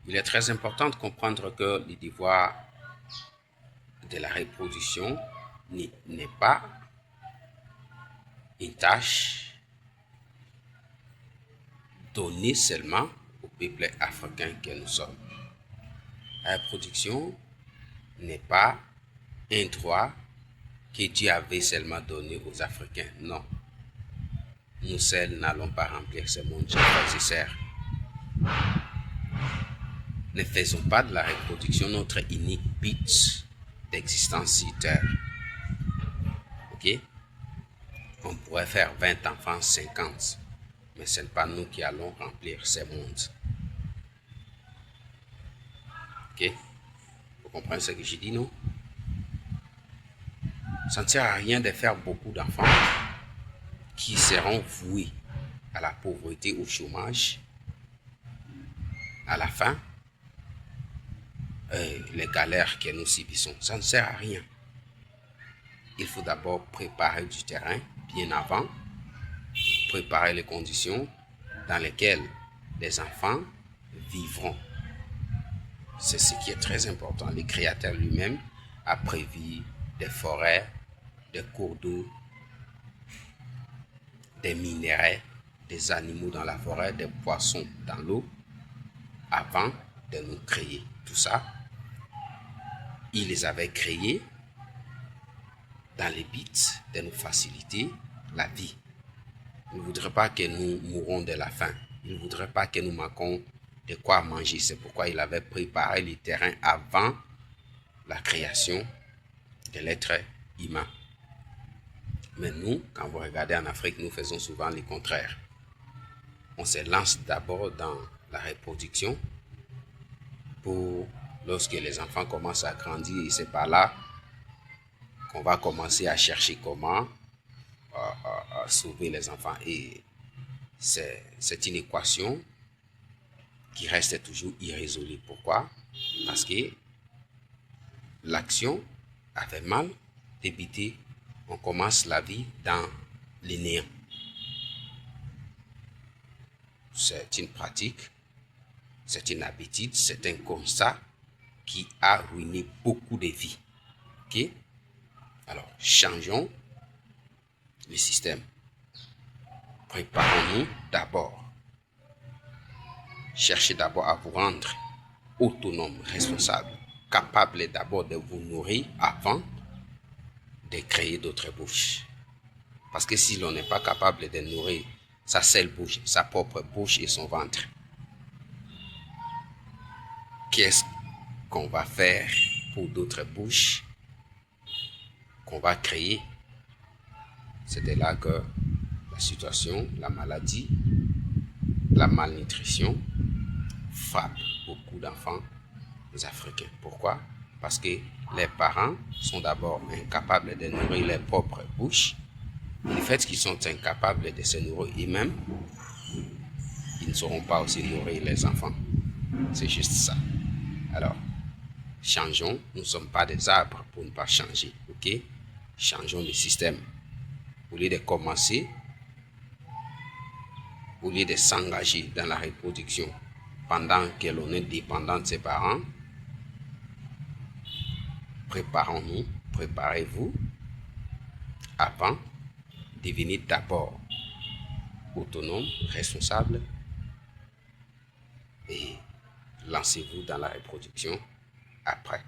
Il est très important de comprendre que le devoir de la reproduction n'est pas une tâche donnée seulement au peuple africain que nous sommes. La reproduction n'est pas un droit que Dieu avait seulement donné aux Africains. Non. Nous seuls n'allons pas remplir ce monde, chers frères et sœurs. Ne faisons pas de la reproduction notre unique but d'existence sur Terre. Ok? On pourrait faire 20 enfants, 50, mais ce n'est pas nous qui allons remplir ce monde. Ok? Vous comprenez ce que je dis, non? Ça ne sert à rien de faire beaucoup d'enfants qui seront voués à la pauvreté, au chômage, à la faim, les galères que nous subissons. Ça ne sert à rien. Il faut d'abord préparer du terrain bien avant, préparer les conditions dans lesquelles les enfants vivront. C'est ce qui est très important. Le Créateur lui-même a prévu des forêts, des cours d'eau, des minéraux, des animaux dans la forêt, des poissons dans l'eau, avant de nous créer. Tout ça, il les avait créés dans le but de nous faciliter la vie. Il ne voudrait pas que nous mourons de la faim. Il ne voudrait pas que nous manquons de quoi manger. C'est pourquoi il avait préparé le terrain avant la création de l'être humain. Mais nous, quand vous regardez en Afrique, nous faisons souvent le contraire. On se lance d'abord dans la reproduction pour, lorsque les enfants commencent à grandir, et c'est par là qu'on va commencer à chercher comment sauver les enfants. Et c'est une équation qui reste toujours irrésolue. Pourquoi? Parce que l'action avait mal débuté. On commence la vie dans le néant. C'est une pratique, c'est une habitude, c'est un constat qui a ruiné beaucoup de vies. Ok? Alors, changeons le système. Préparons-nous d'abord. Cherchez d'abord à vous rendre autonome, responsable, capable d'abord de vous nourrir avant de créer d'autres bouches. Parce que si l'on n'est pas capable de nourrir sa seule bouche, sa propre bouche et son ventre, qu'est-ce qu'on va faire pour d'autres bouches qu'on va créer? C'est de là que la situation, la maladie, la malnutrition frappe beaucoup d'enfants africains. Pourquoi? Parce que les parents sont d'abord incapables de nourrir leur propre bouche. Le fait qu'ils sont incapables de se nourrir eux-mêmes, ils ne sauront pas aussi nourrir les enfants. C'est juste ça. Alors, changeons. Nous ne sommes pas des arbres pour ne pas changer. Ok? Changeons le système. Au lieu de commencer, au lieu de s'engager dans la reproduction pendant que l'on est dépendant de ses parents, préparons-nous, préparez-vous avant de devenir d'abord autonome, responsable et lancez-vous dans la reproduction après.